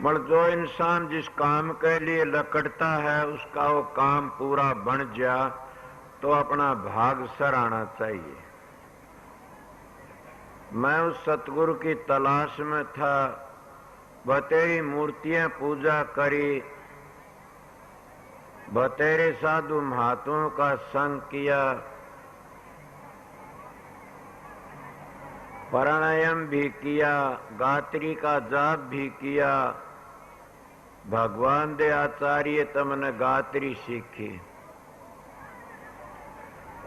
मगर जो इंसान जिस काम के लिए लकड़ता है उसका वो काम पूरा बन जा तो अपना भाग सराहना चाहिए। मैं उस सतगुरु की तलाश में था, बतेरी मूर्तियां पूजा करी, बतेरे साधु महात्माओं का संग किया, प्राणायाम भी किया, गायत्री का जाप भी किया, भगवान दे आचार्य तमने गायत्री सीखी।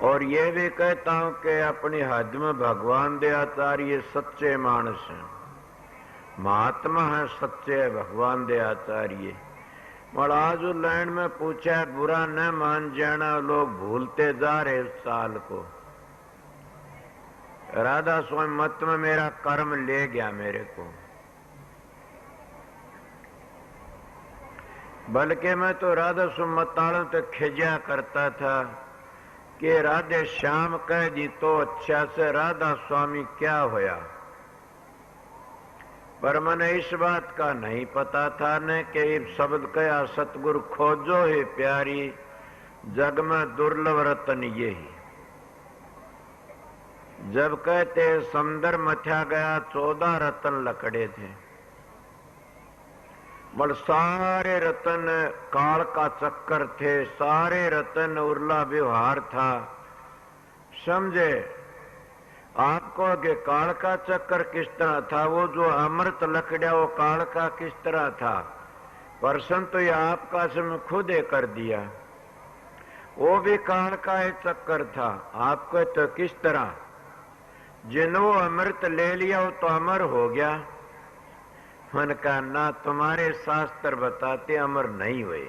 और ये भी कहता हूं कि अपनी हद में भगवान दे आचार्य सच्चे मानस हैं, महात्मा है सच्चे भगवान दे आचार्य। और आज लाइन में पूछा बुरा न मान जाना, लोग भूलते जा रहे उस साल को। राधा स्वामी मत में मेरा कर्म ले गया मेरे को, बल्कि मैं तो राधा स्वामी मतालों तक खिजा करता था कि राधे श्याम कह दी तो अच्छा से राधा स्वामी क्या होया। पर मैंने इस बात का नहीं पता था न कि शब्द कया सतगुरु खोजो है प्यारी, जग में दुर्लभ रतन यही। जब कहते समुद्र मथ्या गया 14 रतन लकड़े थे, मगर सारे रतन काल का चक्कर थे, सारे रतन उर्ला व्यवहार था। समझे आपको कि काल का चक्कर किस तरह था, वो जो अमृत लकड़ा वो काल का किस तरह था। प्रश्न तो ये आपका से खुद ही कर दिया, वो भी काल का एक चक्कर था। आपको तो किस तरह, जिन्हों अमृत ले लिया वो तो अमर हो गया। मन का ना तुम्हारे शास्त्र बताते अमर नहीं हुए,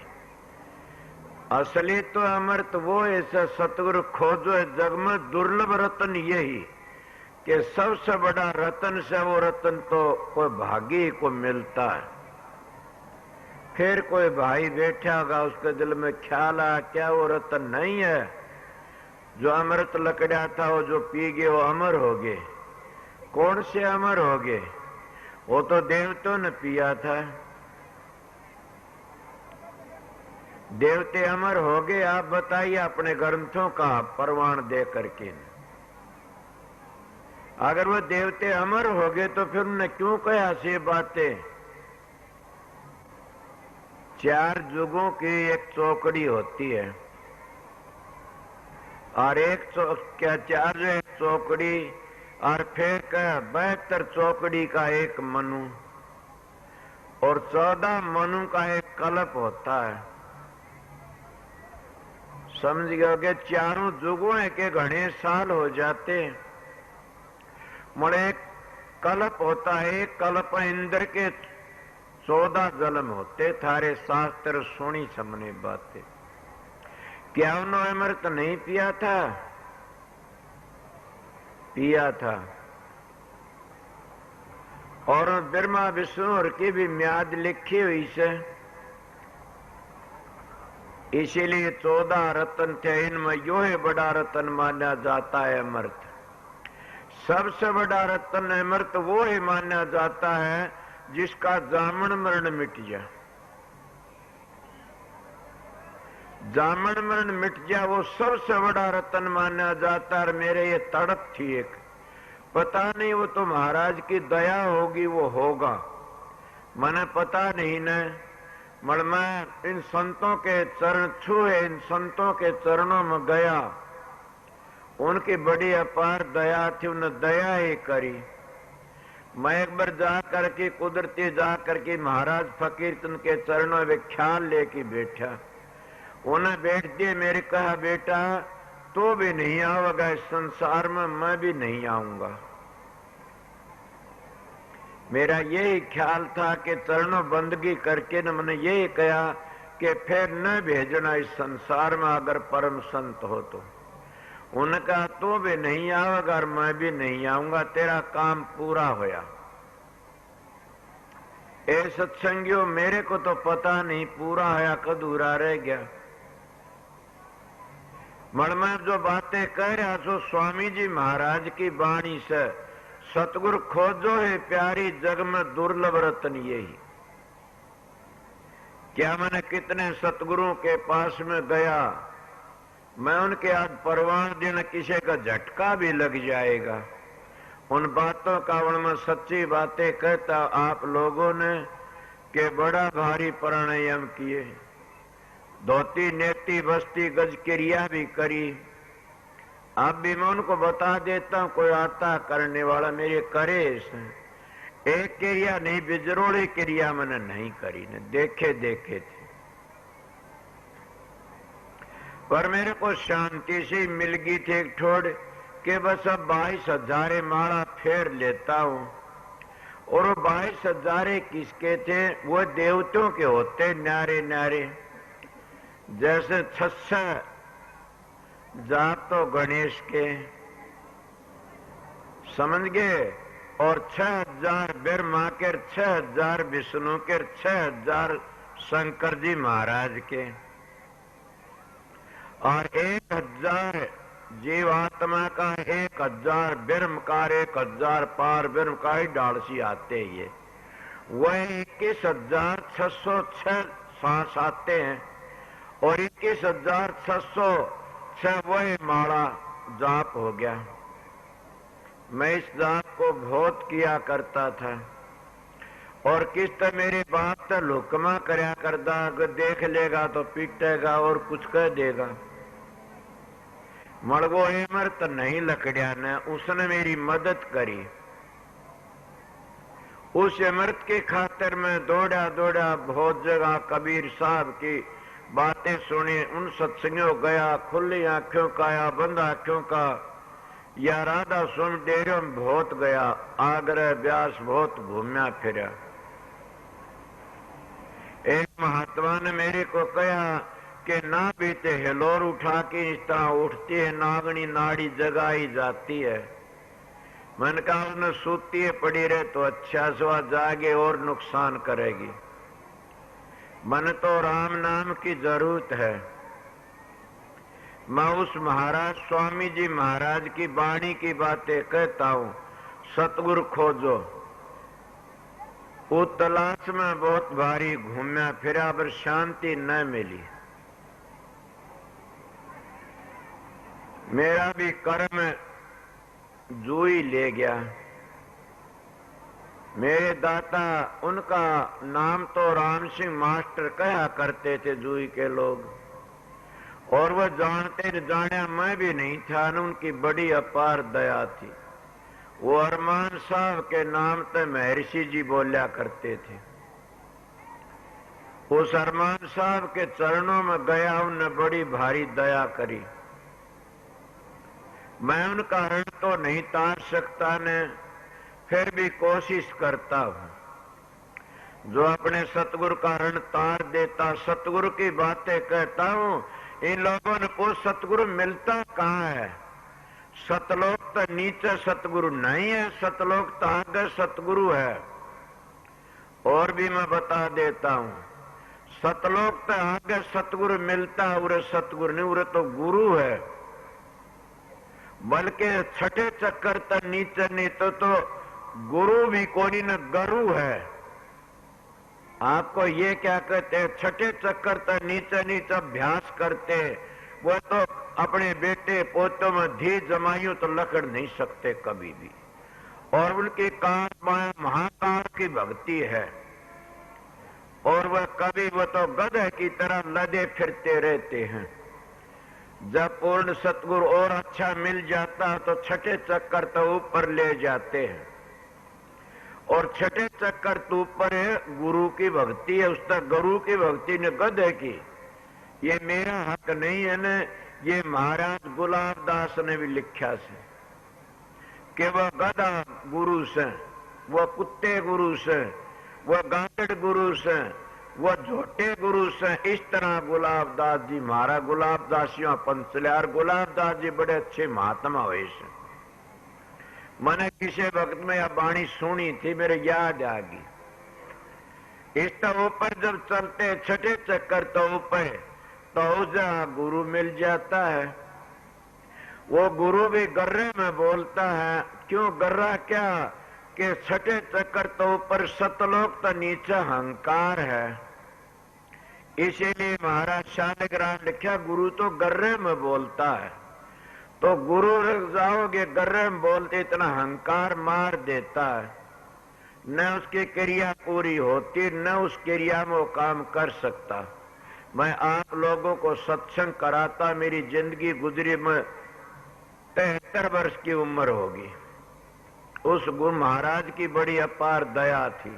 असली तो अमृत वो ऐसा सतगुरु खोजो है। जग में दुर्लभ रतन यही कि सबसे बड़ा रतन से वो रतन तो कोई भागी को मिलता है। फिर कोई भाई बैठा होगा उसके दिल में ख्याल आया क्या वो रतन नहीं है, जो अमृत लकड़ा था वो जो पी गए वो अमर हो गए। कौन से अमर हो गए, वो तो देवतों ने पिया था, देवते अमर हो गए। आप बताइए अपने ग्रंथों का प्रमाण दे करके, अगर वो देवते अमर हो गए तो फिर उन्होंने क्यों कहा से बातें। 4 युगों की एक चौकड़ी होती है और एक क्या 4 एक चौकड़ी और फिर 72 चौकड़ी का एक मनु और 14 मनु का एक कल्प होता है। समझ गए, चारों युगों के घने साल हो जाते। मरे कल्प होता है, एक कल्प इंद्र के 14 जन्म होते। थारे शास्त्र सुनी समने बातें, क्या उन्होंने अमृत नहीं पिया था? पिया था। और ब्रह्मा विष्णु और की भी म्याद लिखी हुई से, इसीलिए 14 रतन थे, इनमें यो है बड़ा रतन माना जाता है अमृत। सबसे बड़ा रतन अमृत वो ही माना जाता है जिसका जामन मरण मिट जाए। जामन मरण मिट जाए वो सबसे बड़ा रतन माना जाता है। मेरे ये तड़प थी एक, पता नहीं वो तो महाराज की दया होगी वो होगा, मैंने पता नहीं न। मगर मैं इन संतों के चरण छुए, इन संतों के चरणों में गया, उनकी बड़ी अपार दया थी, उन्होंने दया ही करी। मैं एक बार जा करके कुदरती जा करके महाराज फकीर चंद के चरणों में ख्याल लेके बैठा, उन्हें बैठ दिए। मेरे कहा बेटा तो भी नहीं आओगा इस संसार में, मैं भी नहीं आऊंगा। मेरा यही ख्याल था कि चरणों बंदगी करके न मैंने यही कहा कि फिर न भेजना इस संसार में अगर परम संत हो तो। उनका तो भी नहीं आओगा और मैं भी नहीं आऊंगा, तेरा काम पूरा होया। ए सत्संगियों, मेरे को तो पता नहीं पूरा होया कदूरा रह गया। मगर मैं जो बातें कह रहा सो स्वामी जी महाराज की वाणी से, सतगुरु खोजो है प्यारी, जग में दुर्लभ रतन यही। क्या मैंने कितने सतगुरुओं के पास में गया, मैं उनके आज परवान दिन किसी का झटका भी लग जाएगा। उन बातों का उनमें सच्ची बातें कहता आप लोगों ने कि बड़ा भारी प्राणायाम किए, धोती नेति बस्ती गज क्रिया भी करी। अब भी मैं उनको बता देता हूं, कोई आता करने वाला मेरे करे एक क्रिया नहीं, बिजरोड़ी क्रिया मैंने नहीं करी ने, देखे देखे थे। पर मेरे को शांति से मिल गई थी एक ठोड़ कि बस अब 22,000 माला फेर लेता हूं। और वो 22,000 किसके थे? वो देवताओं के होते न्यारे न्यारे। जैसे 600 जाप तो गणेश के, समझ गए, और 6,000 ब्रह्मा के, 6,000 विष्णु के, 6,000 शंकर जी महाराज के, और 1,000 जीवात्मा का, 1,000 ब्रह्म का, 1,000 पार ब्रह्म का ही डालसी आते ये। वह 21,606 सांस आते हैं और 21,606 वह माला जाप हो गया। मैं इस जाप को बहुत किया करता था और किस तरह मेरे बाप तो लुकमा करया करता, अगर देख लेगा तो पीटेगा और कुछ कह देगा। मड़गो अमृत नहीं लकड़िया ने, उसने मेरी मदद करी। उस अमृत की खातिर मैं दौड़ा दौड़ा बहुत जगह कबीर साहब की बातें सुनी, उन सत्संगों गया, खुली आंखों का या बंद आंखों का, या राधा स्वामी डेरे में बहुत गया, आगरा ब्यास बहुत घूमया फिरा। एक महात्मा ने मेरे को कहा कि ना बीते हिलोर उठा के इस तरह उठती है, नागनी नाड़ी जगाई जाती है। मैंने कहा उसने सूती है पड़ी रहे तो अच्छा सवा जागे और नुकसान करेगी। मन तो राम नाम की जरूरत है। मैं उस महाराज स्वामी जी महाराज की वाणी की बातें कहता हूं, सतगुरु खोजो। वो तलाश में बहुत भारी घूमया फिरा पर शांति न मिली। मेरा भी कर्म जुई ले गया। मेरे दाता, उनका नाम तो राम सिंह मास्टर कहा करते थे जुई के लोग, और वह जानते न जाने मैं भी नहीं था न, उनकी बड़ी अपार दया थी। वो अरमान साहब के नाम से महर्षि जी बोलिया करते थे। उस अरमान साहब के चरणों में गया, उनने बड़ी भारी दया करी। मैं उनका ऋण तो नहीं तार सकता ने, फिर भी कोशिश करता हूं। जो अपने सतगुरु का ऋण तार देता, सतगुरु की बातें कहता हूं। इन लोगों ने पूछ सतगुरु मिलता कहाँ है? सतलोक तो नीचे सतगुरु नहीं है, सतलोक तो आगे सतगुरु है। और भी मैं बता देता हूं, सतलोक तो आगे सतगुरु मिलता, उरे सतगुरु नहीं, उरे तो गुरु है। बल्कि छठे चक्कर तक नीचे नहीं तो गुरु भी कोई न गरु है। आपको ये क्या कहते हैं? छठे चक्कर तक नीचे नीचे अभ्यास करते, वो तो अपने बेटे पोतों में धी जमाइयों तो लकड़ नहीं सकते कभी भी। और उनकी कार माया महाकाल की भक्ति है, और वह कभी वो तो गधे की तरह लदे फिरते रहते हैं। जब पूर्ण सतगुरु और अच्छा मिल जाता तो छठे चक्कर तो ऊपर ले जाते हैं, और छठे चक्कर तो ऊपर है गुरु की भक्ति है। उस तक गुरु की भक्ति ने गधे की, ये मेरा हक नहीं है न। ये महाराज गुलाब दास ने भी लिखा से कि वह गधा गुरु से, वह कुत्ते गुरु से, वह गांगड़ गुरु से, वह झोटे गुरु से। इस तरह गुलाब दास जी, महाराज गुलाब दासियों पंचल्यार गुलाब दास जी बड़े अच्छे महात्मा हुए से। मैंने किसी वक्त में यह वाणी सुनी थी, मेरे याद आ गई। इस तो ऊपर जब चलते छठे चक्कर तो ऊपर तो जहाँ गुरु मिल जाता है। वो गुरु भी गर्रे में बोलता है। क्यों गर्रा? क्या कि छठे चक्कर तो ऊपर सतलोक तो नीचे अहंकार है। इसीलिए महाराज शालिग्राम लिखा, गुरु तो गर्रे में बोलता है। तो गुरु रख जाओगे गर्रे में बोलते, इतना अहंकार मार देता है, न उसकी क्रिया पूरी होती, न उस क्रिया में वो काम कर सकता। मैं आप लोगों को सत्संग कराता, मेरी जिंदगी गुजरी में 73 वर्ष की उम्र होगी। उस गुरु महाराज की बड़ी अपार दया थी।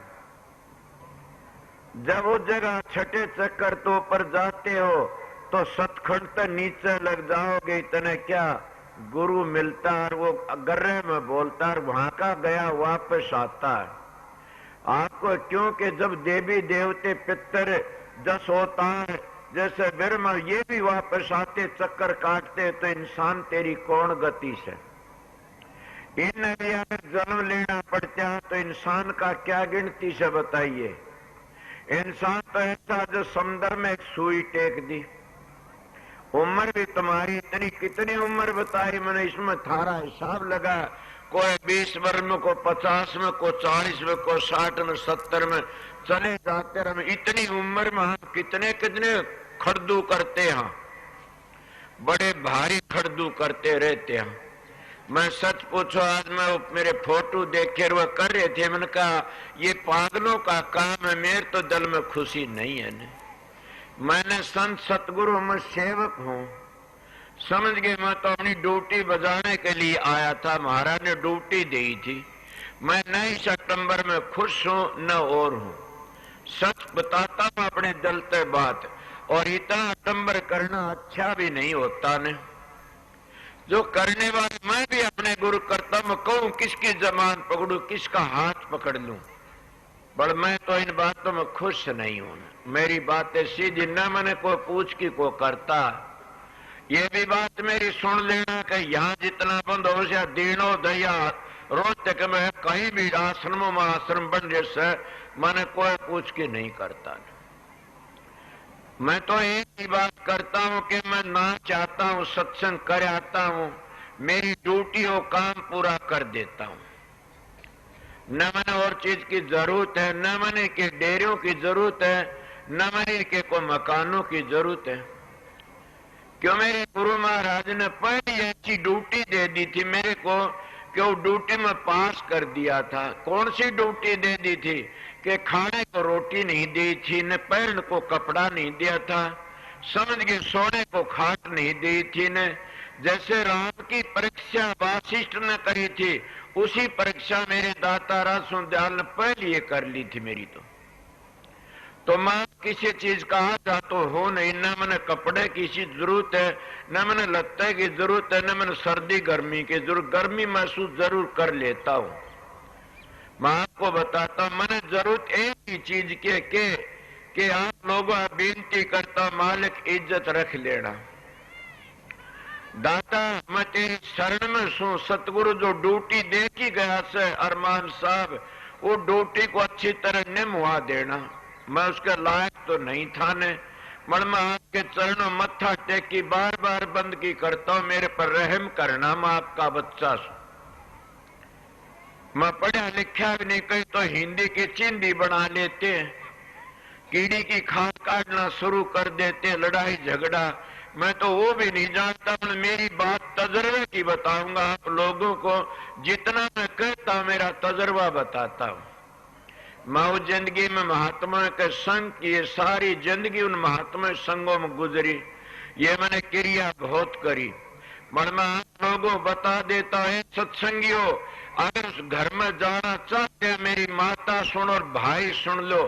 जब उस जगह छठे चक्कर तो ऊपर जाते हो तो सतखंड तक नीचे लग जाओगे, इतने क्या गुरु मिलता है, वो गर्रे में बोलता है, वहां का गया वापस आता है आपको। क्योंकि जब देवी देवते पितर जस होता है, जैसे ब्रह्मा ये भी वापस आते चक्कर काटते, तो इंसान तेरी कौन गति से। इन भी अगर जन्म लेना पड़ता है तो इंसान का क्या गिनती से बताइए। इंसान तो ऐसा जो समुद्र में एक सुई टेक दी। उम्र भी तुम्हारी इतनी, कितनी उम्र बताई मैंने, इसमें थारा हिसाब लगा, कोई 20 वर्ष में, को 50 में, को 40 में, को 60 में, 70 में चले जाते रहे। इतनी उम्र में हम कितने कितने खड़दू करते हैं, बड़े भारी खड़दू करते रहते हैं। मैं सच पूछो, आज मैं मेरे फोटो देखे वो कर रहे थे, मैंने कहा ये पागलों का काम है, मेरे तो दिल में खुशी नहीं है न। मैंने संत सतगुरु में सेवक हूँ, समझ गए। मैं तो अपनी ड्यूटी बजाने के लिए आया था, महाराज ने ड्यूटी दी थी। मैं नहीं सितंबर में खुश हूँ न और हूँ, सच बताता हूँ अपने दिल से बात। और इतना अटंबर करना अच्छा भी नहीं होता न। जो करने वाले, मैं भी अपने गुरु करता मैं कहूं किसकी जबान पकड़ू, किसका हाथ पकड़ लूं, पर मैं तो इन बातों में खुश नहीं हूं। मेरी बातें सीधी न मैंने कोई पूछ की को करता। ये भी बात मेरी सुन लेना कि यहाँ जितना बंद हो जाए दीनो दया रोज तक मैं कहीं भी आश्रमों में आश्रम बन जैसे मैंने कोई पूछ की नहीं करता। मैं तो एक ही बात करता हूं कि मैं ना चाहता हूं सत्संग कर आता हूं, मेरी ड्यूटी हो काम पूरा कर देता हूं। न मैंने और चीज की जरूरत है, न मैंने के डेरों की जरूरत है, न मैंने के को मकानों की जरूरत है। क्यों मेरे गुरु महाराज ने पहली ऐसी ड्यूटी दे दी थी मेरे को कि वो ड्यूटी में पास कर दिया था। कौन सी ड्यूटी दे दी थी कि खाने को रोटी नहीं दी थी, न पहनने को कपड़ा नहीं दिया था, समझ के सोने को खाट नहीं दी थी, न जैसे राम की परीक्षा वासिष्ठ ने करी थी उसी परीक्षा मेरे दाता रासुदयाल ने पहले ये कर ली थी मेरी। तो मैं किसी चीज का आजा तो हो नहीं, न मैंने कपड़े की जरूरत है, न मैंने लत्ते की जरूरत है, न मैंने सर्दी गर्मी की जरूरत। गर्मी महसूस जरूर कर लेता हूँ। मैं आपको बताता हूँ, मैंने जरूरत एक ही चीज के आप लोगों बेनती करता, मालिक इज्जत रख लेना। दाता मैं तेरी शरण में सू, सतगुरु जो ड्यूटी दे की गया से अरमान साहब, वो ड्यूटी को अच्छी तरह निभा देना। मैं उसके लायक तो नहीं था ने, मन में आपके चरणों मत्था टेकी बार बार बंद की करता हूं, मेरे पर रहम करना। मैं आपका बच्चा हूं, मैं पढ़ा लिखा भी नहीं, कहीं तो हिंदी की चिंदी बना लेते, कीड़ी की खाद काटना शुरू कर देते, लड़ाई झगड़ा। मैं तो वो भी नहीं जानता, मेरी बात तजर्बे की बताऊंगा आप लोगों को, जितना मैं कहता मेरा तजर्बा बताता हूं। मैं उस जिंदगी में महात्मा के संग की, ये सारी जिंदगी उन महात्मा संगों में गुजरी, ये मैंने क्रिया बहुत करी। पर मैं आप लोगों को बता देता है सत्संगियों, अगर उस घर में जाना चाहते हैं, मेरी माता सुन और भाई सुन लो,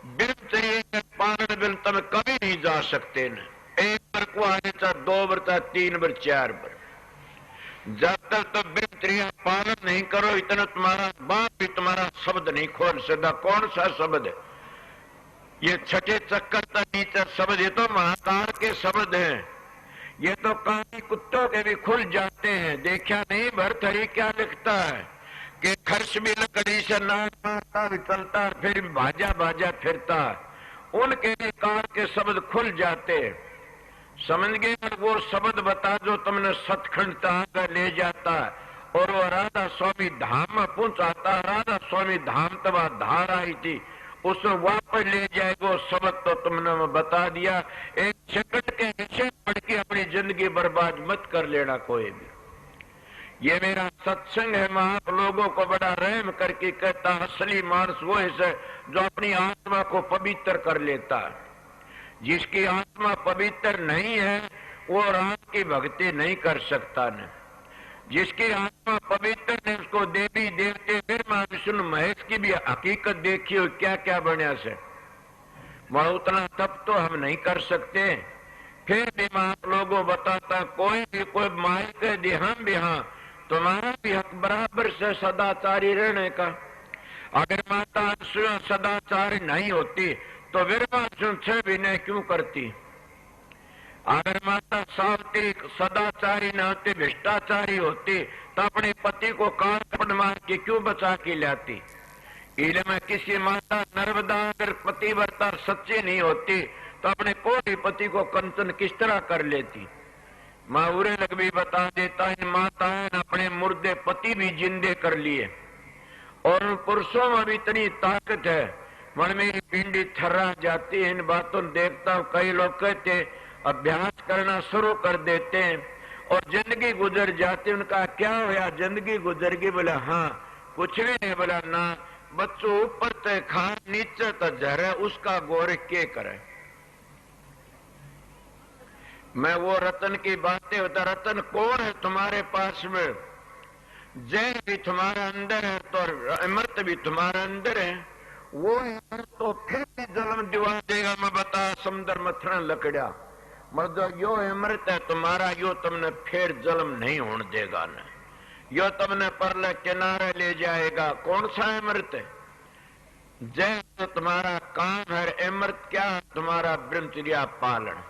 बिल चाहिए पालन बिल तुम कभी नहीं जा सकते न। एक बार को आने चाहे 2 बार, चाहे 3 बार, 4 बार, जब तक तो बिल्कुल पालन नहीं करो, इतना तुम्हारा बाप भी तुम्हारा शब्द नहीं खोल सकता। कौन सा शब्द है ये? छठे चक्कर तक नीचे शब्द, ये तो महाकाल के शब्द हैं। ये तो काली कुत्तों के भी खुल जाते हैं। देखा नहीं भरथरी क्या लिखता है कि खर्च भी लकड़ी से नाक मारता भी चलता, फिर भाजा भाजा फिरता, उनके भी काल के शब्द खुल जाते। समझ गए? वो शब्द बता जो तुमने सतखंड तक ले जाता और वो राधा स्वामी धाम में पहुंचाता। राधा स्वामी धाम तब धार आई थी उसको वापस ले जाएगा। सबक तो तुमने बता दिया। एक सेकंड के विषय पढ़ के अपनी जिंदगी बर्बाद मत कर लेना कोई भी। ये मेरा सत्संग है। मैं आप लोगों को बड़ा रहम करके कहता, असली मानस वो है जो अपनी आत्मा को पवित्र कर लेता है। जिसकी आत्मा पवित्र नहीं है वो राम की भक्ति नहीं कर सकता न। जिसकी आत्मा पवित्र है उसको देवी देवते ब्रह्मा विष्णु महेश की भी हकीकत देखी हो क्या क्या बनया से। मैं उतना तप तो हम नहीं कर सकते। फिर भी मैं आप लोगों बताता, कोई भी कोई माई कह दे हम भी हाँ, तुम्हारा भी हक बराबर से सदाचारी रहने का। अगर माता सदाचारी नहीं होती तो विरवा छह विनय क्यों करती। अगर माता सावित्री सदाचारी न होती, भ्रष्टाचारी होती तो अपने पति को काल मार के क्यों बचा के लाती। में किसी माता नर्मदा अगर पतिव्रता सच्ची नहीं होती तो अपने कोई पति को कंचन किस तरह कर लेती। माँ उरे लग भी बता देता है, माताएं ने अपने मुर्दे पति भी जिंदे कर लिए और उन पुरुषों में भी इतनी ताकत है। मन मेरी पिंडी थर्रा जाती है इन बातों देखता हूँ। कई लोग कहते अभ्यास करना शुरू कर देते हैं और जिंदगी गुजर जाती। उनका क्या होया, जिंदगी गुजर गई। बोला हाँ कुछ भी नहीं। बोला ना, बच्चों ऊपर तो खा नीचे तो झरे, उसका गौर के करे। मैं वो रतन की बातें होता, रतन कौन है तुम्हारे पास में। जय भी तुम्हारे अंदर है तो अमृत भी तुम्हारे अंदर है। वो है तो फिर भी जन्म दिवा देगा। मैं बता समुद्र मथन लकड़ा मतलब यो अमृत है तुम्हारा, यो तुमने फिर जन्म नहीं होने देगा न। यो तुमने परले किनारे ले जाएगा। कौन सा अमृत है। जय तो तुम्हारा काम है, अमृत क्या तुम्हारा ब्रह्मचर्या पालन।